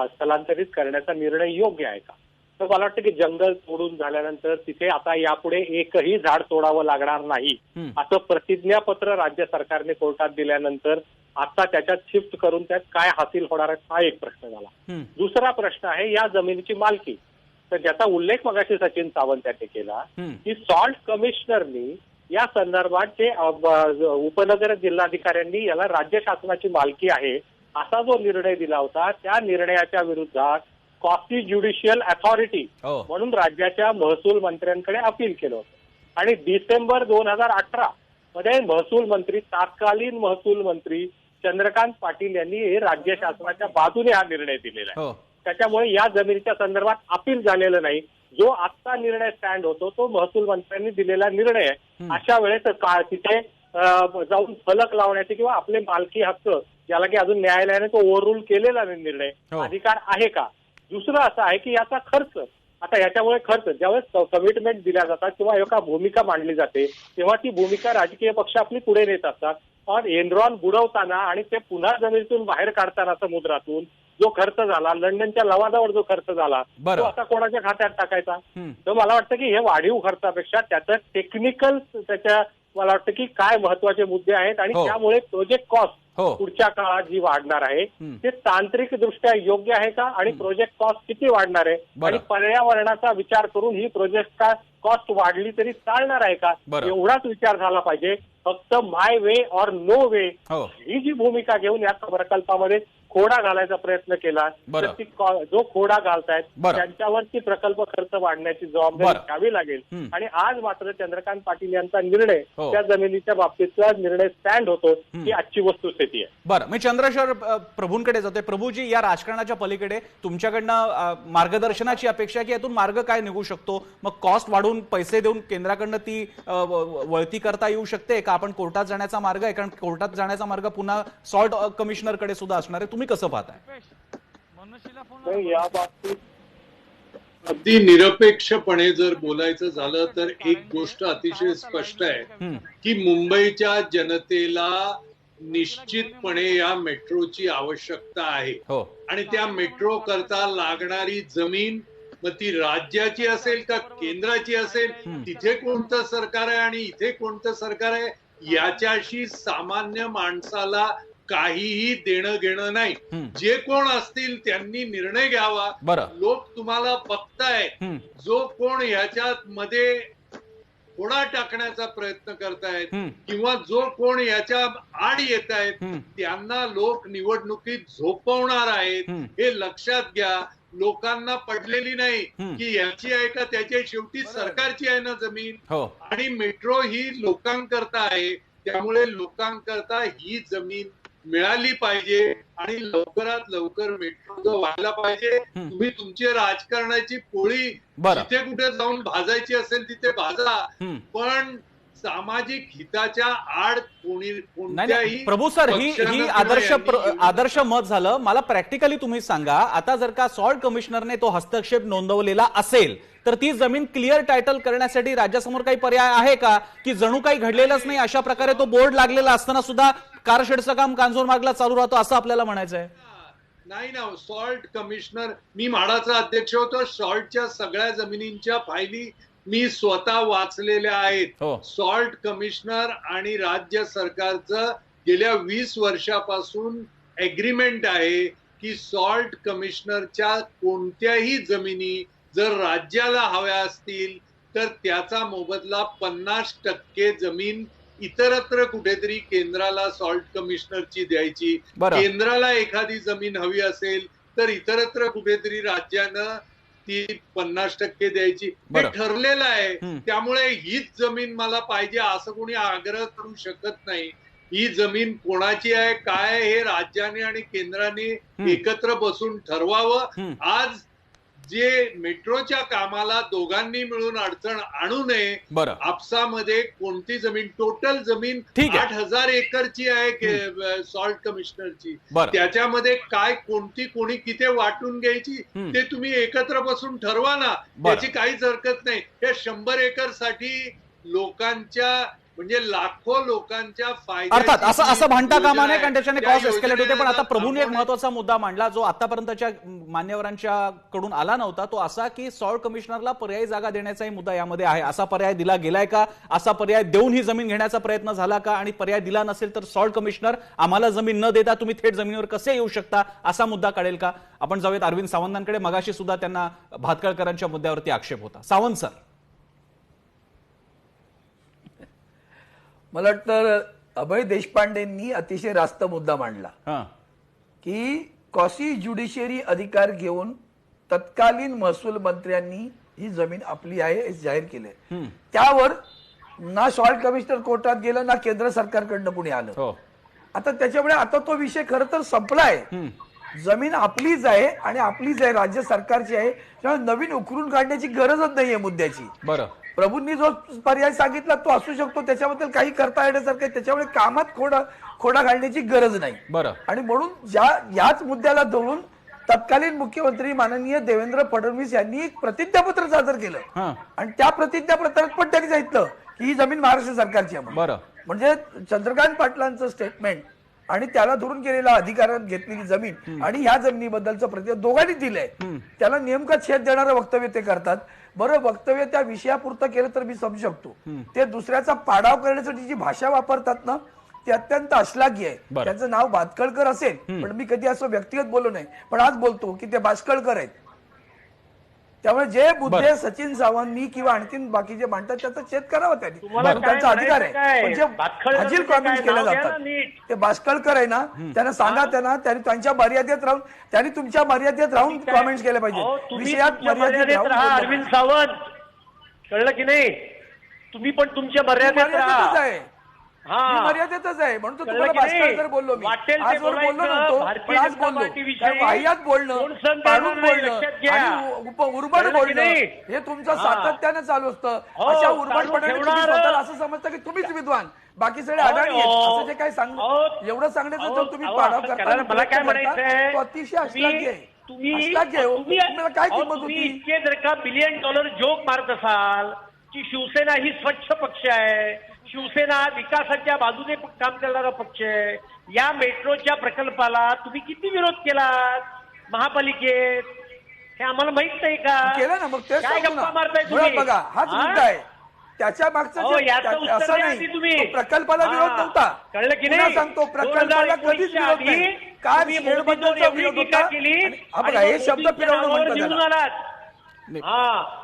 E: स्थलांतरित करण्याचा निर्णय योग्य आहे का? तर मला वाटतं की जंगल तोडून झाल्यानंतर तिथे आता यापुढे एकही झाड तोडावं लागणार नाही असं प्रतिज्ञापत्र राज्य सरकारने कोर्टात दिल्यानंतर आता त्याच्यात शिफ्ट करून त्यात काय हासिल होणार आहे हा एक प्रश्न झाला। दुसरा प्रश्न आहे या जमिनीची मालकी, तर ज्याचा उल्लेख मगाशी सचिन सावंत यांनी केला की सॉल्ट कमिशनरनी या संदर्भात जे उपनगर जिल्हाधिकाऱ्यांनी याला राज्य शासनाची मालकी आहे असा जो निर्णय दिला होता त्या निर्णयाच्या विरुद्धात कॉस्टी ज्युडिशियल अथॉरिटी म्हणून राज्याच्या महसूल मंत्र्यांकडे अपील केलं होतं आणि डिसेंबर 2018 मध्ये महसूल मंत्री, तत्कालीन महसूल मंत्री चंद्रकांत पाटील यांनी हे राज्य शासनाच्या बाजूने हा निर्णय दिलेला आहे। त्याच्यामुळे या जमिनीच्या संदर्भात अपील झालेलं नाही। जो आजचा निर्णय स्टँड होतो तो महसूल मंत्र्यांनी दिलेला निर्णय आहे। अशा वेळेस तिथे जाऊन फलक लावण्याचे किंवा आपले मालकी हक्क ज्याला की अजून न्यायालयाने तो ओव्हररूल केलेला निर्णय अधिकार आहे का? दुसरं असं आहे की याचा खर्च, आता याच्यामुळे खर्च ज्यावेळेस कमिटमेंट दिल्या जातात किंवा एका भूमिका मांडली जाते तेव्हा ती भूमिका राजकीय पक्ष आपली पुढे नेत असतात। पण एनरॉन बुडवताना आणि ते पुन्हा जमिनीतून बाहेर काढताना समुद्रातून जो खर्च झाला, लंडनच्या लवादावर जो खर्च झाला तो आता कोणाच्या खात्यात टाकायचा? तर मला वाटतं की हे वाढीव खर्चापेक्षा त्याचं टेक्निकल त्याच्या मला वाटतं की काय महत्वाचे मुद्दे आहेत आणि त्यामुळे प्रोजेक्ट कॉस्ट पुढच्या काळात जी वाढणार आहे ते तांत्रिक दृष्ट्या योग्य आहे का आणि प्रोजेक्ट कॉस्ट किती वाढणार आहे आणि पर्यावरणाचा विचार करून ही प्रोजेक्ट कॉस्ट वाढली तरी चालणार आहे का एवढाच विचार झाला पाहिजे। फक्त माय वे और नो वे ही जी भूमिका घेऊन या प्रकल्पामध्ये खोडा घालायचा प्रयत्न केला तर ती जो खोडा घालतायत त्यांच्यावरती प्रकल्प खर्च वाढण्याची जबाबदारी घ्यावी लागेल। आणि आज मात्र चंद्रकांत पाटील यांचा निर्णय त्या जमिनीच्या बाबतीतला निर्णय स्टँड होतो ही आजची वस्तुस्थिती आहे।
B: बरं, मी चंद्रशेखर प्रभूंकडे जातोय। प्रभूजी, या राजकारणाच्या पलीकडे तुमच्याकडनं मार्गदर्शनाची अपेक्षा की यातून मार्ग काय निघू शकतो? मग कॉस्ट वाढून पैसे देऊन केंद्राकडनं ती वळती करता येऊ शकते का? आपण कोर्टात जाण्याचा मार्ग आहे, कारण कोर्टात जाण्याचा मार्ग पुन्हा सॉल्ट कमिशनरकडे सुद्धा असणार आहे। तुम्ही कसं पाहताय?
E: या बाबतीत
G: अगदी निरपेक्षपणे जर बोलायचं झालं तर एक गोष्ट अतिशय स्पष्ट आहे की मुंबईच्या जनतेला निश्चितपणे या मेट्रोची आवश्यकता आहे आणि त्या मेट्रो करता लागणारी जमीन मग ती राज्याची असेल का केंद्राची असेल, तिथे कोणतं सरकार आहे आणि इथे कोणतं सरकार आहे याच्याशी सामान्य माणसाला काहीही देणं घेणं नाही। जे कोण असतील त्यांनी निर्णय घ्यावा। लोक तुम्हाला बघताय, जो कोण ह्याच्यात मध्ये खोडा टाकण्याचा प्रयत्न करतायत किंवा जो कोण याच्या आड येत आहेत त्यांना लोक निवडणुकीत झोपवणार आहेत हे लक्षात घ्या। लोकांना पडलेली नाही की याची आहे का त्याची, शेवटी सरकारची आहे ना जमीन आणि मेट्रो ही लोकांकरता आहे। त्यामुळे लोकांकरता ही जमीन मिळाली पाहिजे आणि लवकरात लवकर मेट्रो जो व्हायला पाहिजे। तुम्ही तुमची राजकारणाची पोळी जिथे कुठे जाऊन भाजायची असेल तिथे भाजा, पण सामाजिक हिताच्या आड कोणत्याही
B: प्रभू सर ही आदर्श मत झालं। मला प्रॅक्टिकली तुम्ही सांगा, आता जर का सॉल्ट कमिशनरने तो हस्तक्षेप नोंदवलेला असेल तर ती जमीन क्लिअर टायटल करण्यासाठी राज्यासमोर काही पर्याय आहे का? की जणू काही घडलेलंच नाही अशा प्रकारे तो बोर्ड लागलेला असताना सुद्धा कारशेडचं काम कांजूरमार्गला चालू राहतो असं आपल्याला म्हणायचं आहे?
G: नाही ना, सॉल्ट कमिशनर, मी म्हाडाचा अध्यक्ष होतो, सॉल्टच्या सगळ्या जमिनींच्या फायली मी स्वतः वाचलेल्या आहेत। सॉल्ट कमिशनर आणि राज्य सरकारचं गेल्या 20 वर्षापासून एग्रीमेंट आहे की सॉल्ट कमिशनरच्या कोणत्याही जमिनी जर राज्याला हव्या असतील तर त्याचा मोबदला 50% जमीन इतरत्र कुठेतरी केंद्राला सॉल्ट कमिशनरची द्यायची। केंद्राला एखादी जमीन हवी असेल नंतर इतरत्र कुठेतरी राज्यानं ती 50% द्यायची हे
B: बरं.
G: ठरलेलं आहे. त्यामुळे हीच जमीन मला पाहिजे असं कोणी आग्रह करू शकत नाही. ही जमीन कोणाची आहे काय आहे हे राज्याने आणि केंद्राने एकत्र बसून ठरवावं. आज जे मेट्रोच्या कामाला दोघांनी मिळून अडचण आणू नये.
B: बरं.
G: आपसामध्ये कोणती जमीन टोटल जमीन
B: ठीक आहे.
G: 8,000 एकरची आहे सॉल्ट कमिशनरची.
B: बरं.
G: त्याच्यामध्ये काय कोणी किती वाटून घ्यायची ते तुम्ही एकत्र बसून ठरवा ना. त्याची काहीच हरकत नाही. हे 100 एकर साठी लोकांच्या म्हणजे लाखो लोकांच्या
B: अर्थात असं भांडता कामा नये, कारण त्याच्याने
G: त्या
B: कॉस्ट एस्केलेट होते. पण आता
G: योजनेला
B: प्रभूने एक महत्वाचा मुद्दा मांडला जो आतापर्यंतच्या मान्यवरांच्या कडून आला नव्हता, तो असा की सॉल्ट कमिशनरला पर्यायी जागा देण्याचाही मुद्दा यामध्ये आहे. असा पर्याय दिला गेलाय का? असा पर्याय देऊन ही जमीन घेण्याचा प्रयत्न झाला का? आणि पर्याय दिला नसेल तर सॉल्ट कमिशनर आम्हाला जमीन न देता तुम्ही थेट जमिनीवर कसे येऊ शकता असा मुद्दा काढेल का? आपण जाऊयात अरविंद सावंतांकडे. मगाशी सुद्धा त्यांना भातखळकरांच्या मुद्द्यावरती आक्षेप होता. सावंत सर,
D: मला वाटतं अभय देशपांडेंनी अतिशय रास्त मुद्दा मांडला की कॉसी ज्युडिशियरी अधिकार घेऊन तत्कालीन महसूल मंत्र्यांनी ही जमीन आपली आहे हे जाहीर केले. त्यावर ना सॉल्ट कमिशनर कोर्टात गेलं ना केंद्र सरकारकडनं कुणी आलं. आता त्याच्यामुळे आता तो विषय खरं तर संपलाय. जमीन आपलीच आहे आणि आपलीच आहे, राज्य सरकारची आहे. त्यामुळे नवीन उकरून काढण्याची गरजच नाहीये मुद्द्याची.
B: बरं.
D: प्रभूंनी जो पर्याय सांगितला तो असू शकतो, त्याच्याबद्दल काही करता येण्यासारखं. त्याच्यामुळे कामात खोडा घालण्याची गरज नाही.
B: बरं.
D: आणि म्हणून याच मुद्द्याला धरून तत्कालीन मुख्यमंत्री माननीय देवेंद्र फडणवीस यांनी एक प्रतिज्ञापत्र सादर केलं आणि त्या प्रतिज्ञापत्रात पण त्यांनी सांगितलं की ही जमीन महाराष्ट्र सरकारची आहे.
B: बरं.
D: म्हणजे चंद्रकांत पाटलांचं स्टेटमेंट आणि त्याला धरून केलेला अधिकारात घेतलेली जमीन आणि ह्या जमिनीबद्दलचं प्रतिज्ञा दोघांनी दिलंय. त्याला नेमका छेद देणारं वक्तव्य ते करतात. बरं, वक्तव्य त्या विषयापुरतं केलं तर मी समजू शकतो. ते दुसऱ्याचा पाडाव करण्यासाठी जी भाषा वापरतात ना ते अत्यंत अश्लाघ्य आहे. त्यांचं नाव भातखळकर असेल पण मी कधी असं व्यक्तिगत बोललो नाही, पण आज बोलतो की ते भातखळकर आहेत. त्यामुळे जे मुद्दे सचिन सावंतनी किंवा आणखीन बाकीचे मांडतात त्याचा छेद करावा त्यांनी, त्यांचा अधिकार आहे. पण जे फाजील कॉमेंट्स केले जातात ते भातखळकर आहे ना, त्यांना सांगा त्यांनी त्यांच्या मर्यादेत राहून त्यांनी तुमच्या मर्यादेत राहून कॉमेंट्स केले पाहिजे. विषयात मर्यादेत राहून.
E: अरविंद सावंत, कळलं की नाही? तुम्ही पण तुमच्या मर्यादेत राहा.
D: आहे मर्यादेतच आहे. म्हणून तुम्हाला भास्करकर बोललो मी. आजवर बोललो नव्हतो पण आज बोललो. वाह्यात बोलणं, पाडून बोलणं आणि उर्बड बोलणं हे तुमचं सातत्यानं चालू असतं. अशा उर्बडपणाने तुम्ही स्वतःला असं समजतं की तुम्हीच विद्वान, बाकी सगळे अडाणी आहेत असं जे काही एवढं सांगण्याचं जर तुम्ही पाडाव करता
E: मला काय म्हणायचंय,
D: तो अतिशय अश्लाघ्य आहे.
E: तुम्ही
D: तुम्हाला काय किंमत होती?
E: इतके जर का $1 बिलियन जोक मारत असाल की शिवसेना ही स्वच्छ पक्ष आहे, शिवसेना विकासाच्या बाजूने काम करणारा पक्ष आहे, या मेट्रोच्या प्रकल्पाला तुम्ही किती विरोध केलात महापालिकेत हे आम्हाला माहित नाही का?
D: केलं ना, मग ते
E: काय गप्पा मारताय तुम्ही?
D: बघा हाच मुद्दा आहे. त्याच्या मागचं असं नाही तुम्ही प्रकल्पाला विरोध नव्हता.
E: कळलं की नाही?
D: सांगतो प्रकल्पाला कधीच विरोध नाही. काय शेडबद्दलचा विरोध होता. बघा हे शब्द फिरवणं म्हणतात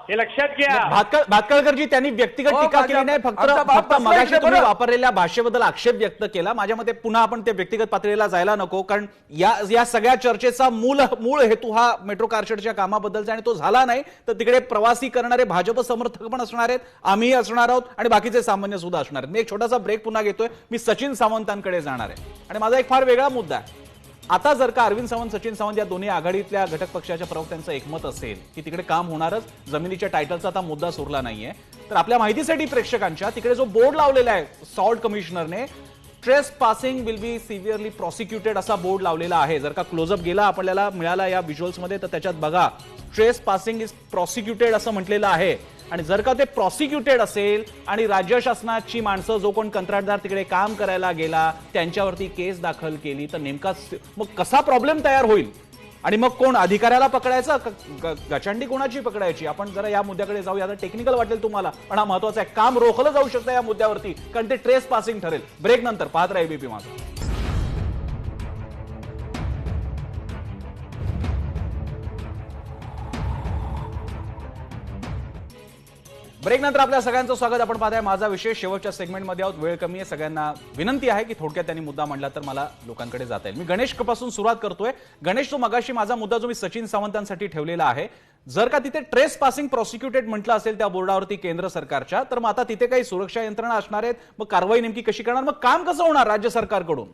E: हे लक्षात घ्या.
B: भातखळकरजी त्यांनी व्यक्तिगत टीका केली नाही, फक्त मगाशी तुम्ही वापरलेल्या भाषेबद्दल आक्षेप व्यक्त केला. माझ्या मते पुन्हा आपण ते व्यक्तिगत पातळीला जायला नको, कारण या सगळ्या चर्चेचा मूळ हेतू हा मेट्रो कारशेडच्या कामाबद्दलचा आणि तो झाला नाही तर तिकडे प्रवासी करणारे भाजप समर्थक पण असणार आहेत, आम्ही असणार आहोत आणि बाकीचे सामान्य सुद्धा असणार आहेत. मी एक छोटासा ब्रेक पुन्हा घेतोय. मी सचिन सावंतांकडे जाणार आहे आणि माझा एक फार वेगळा मुद्दा आहे. आता जर का अरविंद सावंत, सचिन सावंत या दोन्ही आघाडीतल्या घटक पक्षाच्या प्रवक्त्यांचं एकमत असेल की तिकडे काम होणारच, जमिनीच्या टायटलचा आता मुद्दा सुरला नाहीये, तर आपल्या माहितीसाठी प्रेक्षकांच्या तिकडे जो बोर्ड लावलेला आहे सॉल्ट कमिशनरने, trespassing will be severely prosecuted असा बोर्ड लावलेला आहे. जर का क्लोजअप गेला आपल्याला मिळाला या व्हिज्युअल्समध्ये तर त्याच्यात बघा ट्रेस पासिंग इज प्रॉसिक्युटेड असं म्हटलेलं आहे. आणि जर का ते प्रॉसिक्युटेड असेल आणि राज्य शासनाची माणसं जो कोण कंत्राटदार तिकडे काम करायला गेला त्यांच्यावरती केस दाखल केली तर नेमका मग कसा प्रॉब्लेम तयार होईल आणि मग कोण अधिकाऱ्याला पकडायचं, गचांडी कोणाची पकडायची? आपण जरा या मुद्द्याकडे जाऊया. आता टेक्निकल वाटेल तुम्हाला पण हा महत्वाचा आहे. काम रोखलं जाऊ शकतं या मुद्द्यावरती कारण ते ट्रेस पासिंग ठरेल. ब्रेक नंतर पाहत राहा एबीपी माझा. ब्रेकनंतर आपल्या सगळ्यांचं स्वागत. आपण पाहताय माझा विषय. शेवटच्या सेगमेंटमध्ये आहोत. वेळ कमी आहे. सगळ्यांना विनंती आहे की थोडक्यात त्यांनी मुद्दा मांडला तर मला लोकांकडे जाता येईल. मी गणेश पासून सुरुवात करतोय. गणेश, तो मगाशी माझा मुद्दा जो मी सचिन सावंतांसाठी ठेवलेला आहे, जर का तिथे ट्रेस पासिंग प्रॉसिक्युटेड म्हटलं असेल त्या बोर्डावरती केंद्र सरकारच्या, तर मग आता तिथे काही सुरक्षा यंत्रणा असणार आहेत, मग कारवाई नेमकी कशी करणार, मग काम कसं होणार राज्य सरकारकडून?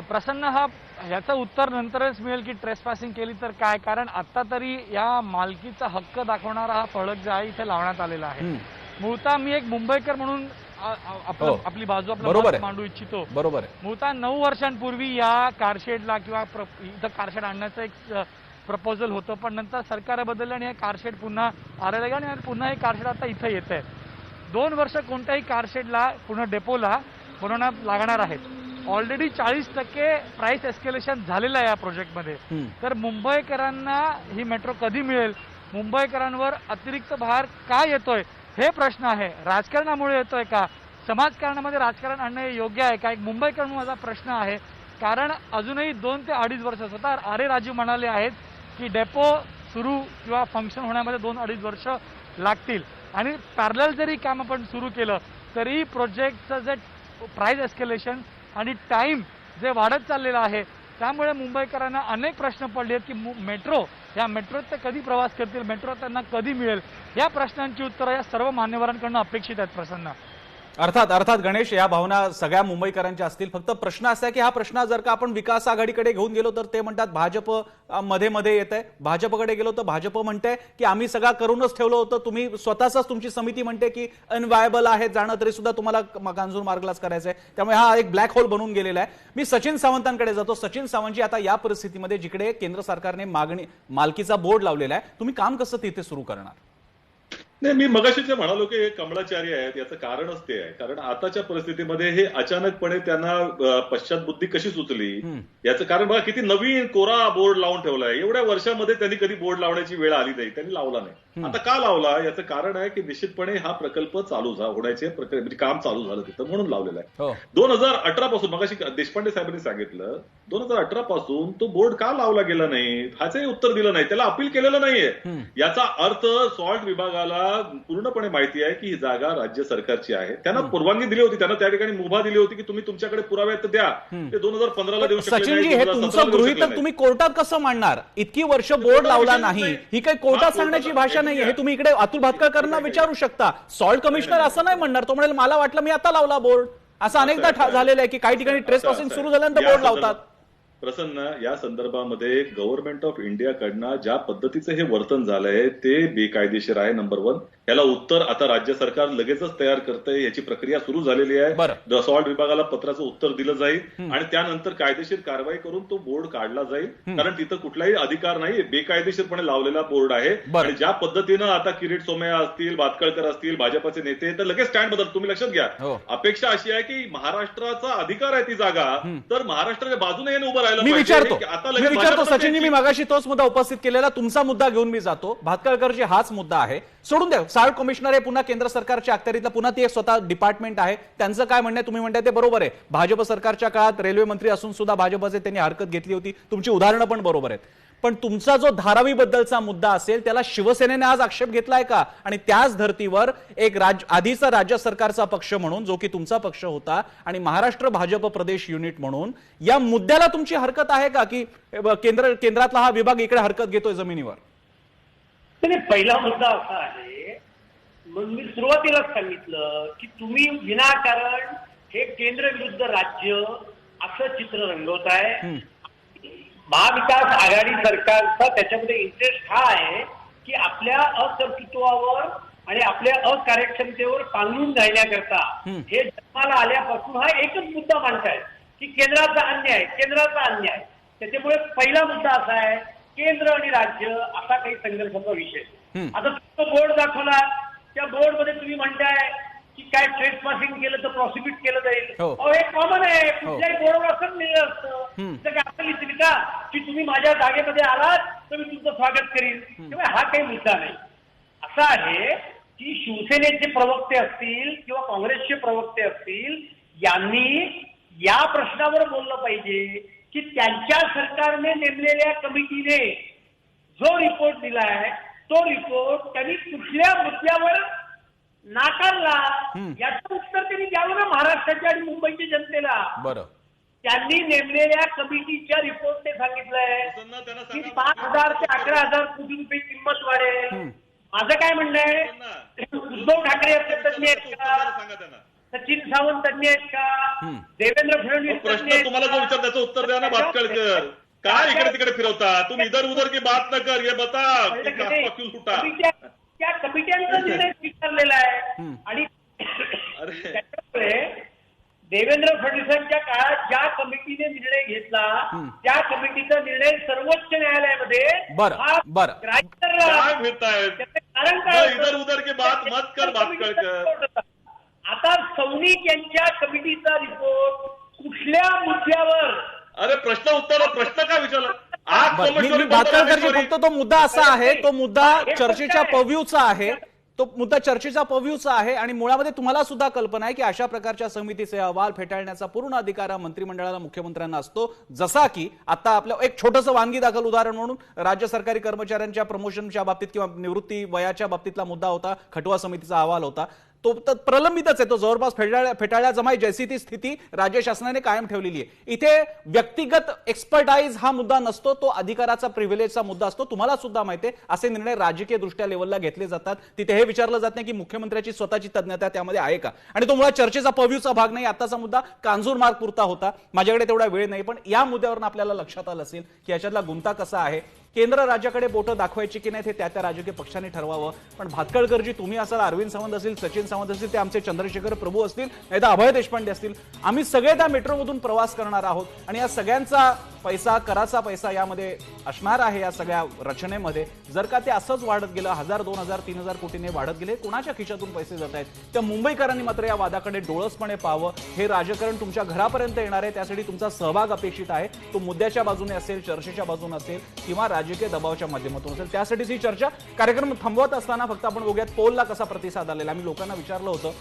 C: प्रसन्न, ह्याचं उत्तर नंतरच मिळेल की ट्रेस पासिंग केली तर काय. कारण आता तरी या मालकीचा हक्क दाखवणारा हा फलक जो आहे इथे लावण्यात आलेला आहे. मूळतः मी एक मुंबईकर म्हणून आपली बाजू आपला मांडू इच्छितो.
B: बरोबर.
C: मूळतः 9 वर्षांपूर्वी या कारशेडला किंवा इथं कारशेड आणण्याचं एक प्रपोजल होतं, पण नंतर सरकार बदललं आणि हे कारशेड पुन्हा आलेलं आहे आणि पुन्हा हे कारशेड आता इथं येत आहे. 2 वर्ष कोणत्याही कारशेडला पुन्हा डेपोला बनवण्यात लागणार आहेत. ऑलरेडी 40% प्राइस एस्केलेशन झालेलं आहे या प्रोजेक्टमध्ये. तर मुंबईकरांना ही मेट्रो कधी मिळेल, मुंबईकरांवर अतिरिक्त भार का येतोय हे प्रश्न आहे. राजकारणामुळे येतोय का, समाजकारणामध्ये राजकारण आणणं हे योग्य आहे का, एक मुंबईकर म्हणून माझा प्रश्न आहे. कारण अजूनही 2 ते 2.5 वर्ष, स्वतः आरे राजू म्हणाले आहेत की डेपो सुरू किंवा फंक्शन होण्यामध्ये 2-2.5 वर्ष लागतील. आणि पॅरलल जरी काम आपण सुरू केलं तरी प्रोजेक्टचं जे प्राइस एस्केलेशन आणि टाइम जे वाढत चाललेलं आहे, त्यामुळे मुंबईकरांना अनेक प्रश्न पडले आहेत की मेट्रो, या मेट्रोत ते कधी प्रवास करतील, मेट्रो त्यांना कधी मिळेल, या प्रश्नांची उत्तरं या सर्व मान्यवरांकडून अपेक्षित आहेत. प्रसन्न,
B: अर्थात गणेश, या भावना सगळ्या मुंबईकरांच्या असतील. फक्त प्रश्न असा आहे की हा प्रश्न जर का आपण विकास आघाडीकडे घेऊन गेलो तर ते म्हणतात भाजप मध्ये येत आहे, भाजपकडे गेलो तर भाजप म्हणते की आम्ही सगळं करूनच ठेवलं होतं, तुम्ही स्वतःच तुमची समिती म्हणते की अनवायबल आहे जाणं, तरी सुद्धा तुम्हाला कांजूर मार्गलाच करायचंय. त्यामुळे हा एक ब्लॅक होल बनून गेलेला आहे. मी सचिन सावंतांकडे जातो. सचिन सावंतजी, आता या परिस्थितीमध्ये जिकडे केंद्र सरकारने मालकीचा बोर्ड लावलेला आहे, तुम्ही काम कसं तिथे सुरू करणार?
F: नाही, मी मगाशी जे म्हणालो की हे कमळाचारी आहेत, याचं कारणच ते आहे. कारण आताच्या परिस्थितीमध्ये हे अचानकपणे त्यांना पश्चातबुद्धी कशी सुचली याचं कारण बघा, किती नवीन कोरा बोर्ड लावून ठेवलाय. एवढ्या वर्षामध्ये त्यांनी कधी बोर्ड लावण्याची वेळ आली नाही, त्यांनी लावला नाही. आता का लावला याचं कारण आहे की निश्चितपणे हा प्रकल्प चालू होण्याचे म्हणजे काम चालू झालं तिथं, म्हणून लावलेला आहे. 2018 पासून, मगाशी देशपांडे साहेबांनी सांगितलं, 2018 पासून तो बोर्ड का लावला गेला नाही ह्याचंही उत्तर दिलं नाही, त्याला अपील केलेलं नाहीये. याचा अर्थ सॉल्ट विभागाला पूर्णपणे माहिती आहे की ही जागा राज्य सरकारची आहे. त्यांना परवानगी दिली होती, त्यांना त्या ठिकाणी मुभा दिली होती की तुम्ही तुमच्याकडे पुरावे द्या. ते 2015ला देऊ शकले
B: सचिनजी, हे तुमचं गृहीतक तुम्ही कोर्टात कसं मांडणार? इतकी वर्ष बोर्ड लावला नाही, ही काही कोर्टात सांगण्याची भाषा नाही. हे तुम्ही इकडे अतुल भातखळकरांना विचारू शकता. सॉल्ट कमिशनर असं नाही म्हणणार, तो म्हणेल मला वाटलं मी आता लावला बोर्ड. असं अनेकदा झालेलं आहे की काही ठिकाणी ट्रेस पासिंग सुरू झाल्यानंतर बोर्ड लावतात.
F: प्रसन्न, या संदर्भामध्ये गव्हर्नमेंट ऑफ इंडिया कडनं ज्या पद्धतीचं हे वर्तन झालंय ते बेकायदेशीर आहे. नंबर 1, याला उत्तर आता राज्य सरकार लगेचच तयार करतंय, याची प्रक्रिया सुरू झालेली आहे. सॉल्ट विभागाला पत्राचं उत्तर दिलं जाईल आणि त्यानंतर कायदेशीर कारवाई करून तो बोर्ड काढला जाईल. कारण तिथं कुठलाही अधिकार नाही, बेकायदेशीरपणे लावलेला बोर्ड आहे. आणि ज्या पद्धतीनं आता किरीट सोमय्या असतील, भातखळकर असतील, भाजपचे नेते, तर लगेच स्टँड बदल. तुम्ही लक्षात घ्या, अपेक्षा अशी आहे की महाराष्ट्राचा अधिकार आहे ती जागा, तर महाराष्ट्राच्या बाजूने येणं उभं.
B: मी विचारतो सचिनजी, मी मगाशी तोच मुद्दा उपस्थित केलेला, तुमचा मुद्दा घेऊन मी जातो. भातखळकरजी हाच मुद्दा आहे, सोडून द्या. सॉल्ट कमिशनर हे पुन्हा केंद्र सरकारच्या अखत्यारीतलं, पुन्हा ती एक स्वतः डिपार्टमेंट आहे. त्यांचं काय म्हणणं आहे तुम्ही म्हणताय ते बरोबर आहे. भाजप सरकारच्या काळात रेल्वे मंत्री असून सुद्धा भाजपचे त्यांनी हरकत घेतली होती. तुमची उदाहरणं पण बरोबर आहेत. पण तुमचा जो धारावी बद्दलचा मुद्दा असेल त्याला शिवसेनेने आज आक्षेप घेतलाय का? आणि त्याच धर्तीवर एक आधीचा राज्य सरकारचा पक्ष म्हणून, जो की तुमचा पक्ष होता, आणि महाराष्ट्र भाजप प्रदेश युनिट म्हणून या मुद्द्याला तुमची हरकत आहे का की केंद्रातला हा विभाग इकडे हरकत घेतोय जमिनीवर?
E: पहिला मुद्दा असा आहे, मग मी सुरुवातीलाच सांगितलं की तुम्ही विनाकारण हे केंद्र विरुद्ध राज्य असं चित्र रंगवताय. महाविकास आघाडी सरकारचा त्याच्यामध्ये इंटरेस्ट हा आहे की आपल्या असर्कित्वावर आणि आपल्या अकार्यक्षमतेवर पांघरून घालण्याकरता हे जन्माला आल्यापासून हा एकच मुद्दा मांडताय की केंद्राचा अन्याय, केंद्राचा अन्याय. त्याच्यामुळे पहिला मुद्दा असा आहे, केंद्र आणि राज्य असा काही संघर्षाचा विषय. आता तुम्ही बोर्ड दाखवला, त्या बोर्डमध्ये तुम्ही म्हणताय की काय ट्रेस पासिंग केलं तर प्रॉसिक्यूट केलं जाईल. हे कॉमन आहे, कुठल्याही बोर्डवर असं मिळलं असतं. काय आपल्याला दिसली का की तुम्ही माझ्या जागेमध्ये आलात तर मी तुमचं स्वागत करीन? तेव्हा हा काही मुद्दा नाही. असा आहे की शिवसेनेचे प्रवक्ते असतील किंवा काँग्रेसचे प्रवक्ते असतील, यांनी या प्रश्नावर बोललं पाहिजे की त्यांच्या सरकारने नेमलेल्या कमिटीने जो रिपोर्ट दिलाय तो रिपोर्ट त्यांनी कुठल्या मुद्द्यावर नाकारला याचं उत्तर त्यांनी द्यावं ना महाराष्ट्राच्या आणि मुंबईच्या जनतेला.
B: बरं.
E: त्यांनी नेमलेल्या कमिटीच्या रिपोर्टने सांगितलंय की 5,000 ते 11,000 कोटी रुपये किंमत वाढेल. माझं काय म्हणणं आहे, उद्धव ठाकरे तज्ञ आहेत का, सचिन सावंत तज्ञ आहेत का, देवेंद्र फडणवीस
H: प्रश्न तुम्हाला जो विचार त्याचं उत्तर द्या ना भातखळकर. काय इकडे तिकडे फिरवता तुम्ही, इधर उधर की बात न कर, ये बता क्यों फुटा.
E: त्या कमिट्यांचा निर्णय स्वीकारलेला आहे आणि त्याच्यामुळे देवेंद्र फडणवीसांच्या काळात ज्या कमिटीने निर्णय घेतला त्या कमिटीचा निर्णय सर्वोच्च न्यायालयामध्ये
H: काय फिरतायत,
E: कारण काय,
H: इधर उधर की बात मत कर भातखळकर.
E: आता सौनिक यांच्या कमिटीचा रिपोर्ट कुठल्या मुद्द्यावर,
H: अरे प्रश्न उत्तर, प्रश्न काय विचारला
B: भातखळकरजी, फक्त तो मुद्दा असा आहे, तो मुद्दा चर्चेच्या पव्यूचा आहे, तो मुद्दा चर्चेचा पव्यूचा आहे आणि मुळामध्ये तुम्हाला सुद्धा कल्पना आहे की अशा प्रकारच्या समितीचे अहवाल फेटाळण्याचा पूर्ण अधिकार मंत्रिमंडळाला, मुख्यमंत्र्यांना असतो. जसा की आता आपलं एक छोटंसं वानगी दाखल उदाहरण म्हणून राज्य सरकारी कर्मचाऱ्यांच्या प्रमोशनच्या बाबतीत किंवा निवृत्ती वयाच्या बाबतीतला मुद्दा होता, खटुआ समितीचा अहवाल होता, तो तर प्रलंबितच आहे, तो जवळपास फेटाळल्या जमाई जैसी ती स्थिती राज्य शासनाने कायम ठेवलेली आहे. इथे व्यक्तिगत एक्सपर्टाईज हा मुद्दा नसतो, तो अधिकाराचा प्रिव्हिलेजचा मुद्दा असतो. तुम्हाला सुद्धा माहिती आहे असे निर्णय राजकीय दृष्ट्या लेवलला घेतले जातात. तिथे हे विचारलं जात नाही की मुख्यमंत्र्याची स्वतःची तज्ञता त्यामध्ये आहे का, आणि तो मुळात चर्चेचा पव्यूचा भाग नाही. आताचा मुद्दा कांजूर मार्ग पुरता होता, माझ्याकडे तेवढा वेळ नाही, पण या मुद्द्यावरून आपल्याला लक्षात आलं असेल की याच्यातला गुंता कसा आहे. केंद्र राज्याकडे बोटं दाखवायची की नाही हे त्या राजकीय पक्षांनी ठरवावं. पण भातखळकरजी, तुम्ही असाल, अरविंद सावंत असतील, सचिन सावंत असतील, ते आमचे चंद्रशेखर प्रभू असतील, नाही तर अभय देशपांडे असतील, आम्ही सगळे त्या मेट्रोमधून प्रवास करणार आहोत आणि या सगळ्यांचा पैसा, कराचा पैसा यामध्ये असणार आहे. या सगळ्या रचनेमध्ये जर का ते असंच वाढत गेलं, 1,000, 2,000, 3,000 कोटीने वाढत गेले, कोणाच्या खिशातून पैसे जात आहेत, त्या मुंबईकरांनी मात्र या वादाकडे डोळसपणे पाहावं. हे राजकारण तुमच्या घरापर्यंत येणार आहे, त्यासाठी तुमचा सहभाग अपेक्षित आहे. तो मुद्द्याच्या बाजूने असेल, चर्चेच्या बाजूने असेल किंवा राजकीय दबावाच्या माध्यमातून असेल. त्यासाठीच ही चर्चा. कार्यक्रम थांबवत असताना फक्त आपण बघूयात पोलला कसा प्रतिसाद आलेला. आम्ही लोकांना विचारलं होतं,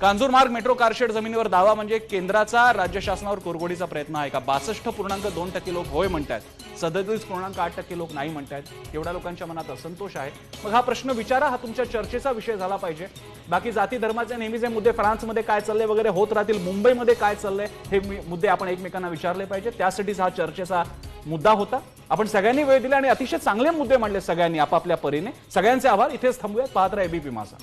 B: कांजूर मार्ग मेट्रो कारशेड जमिनीवर दावा म्हणजे केंद्राचा राज्य शासनावर कोरगोडीचा प्रयत्न आहे का? 62.2% लोक होय म्हणतात, 37.8% लोक नाही म्हणतात. एवढ्या लोकांच्या मनात असंतोष आहे. मग हा प्रश्न विचारा, हा तुमच्या चर्चेचा विषय झाला पाहिजे. बाकी जाती धर्माचे नेहमीचे मुद्दे, फ्रान्समध्ये काय चाललंय वगैरे होत राहतील, मुंबईमध्ये काय चाललंय हे मुद्दे आपण एकमेकांना विचारले पाहिजे. त्यासाठीच हा चर्चेचा मुद्दा होता. आपण सगळ्यांनी वेळ दिला आणि अतिशय चांगले मुद्दे मांडले सगळ्यांनी आपापल्या परीने. सगळ्यांचे आभार. इथेच थांबूयात. पाहत राहा एबीपी माझा.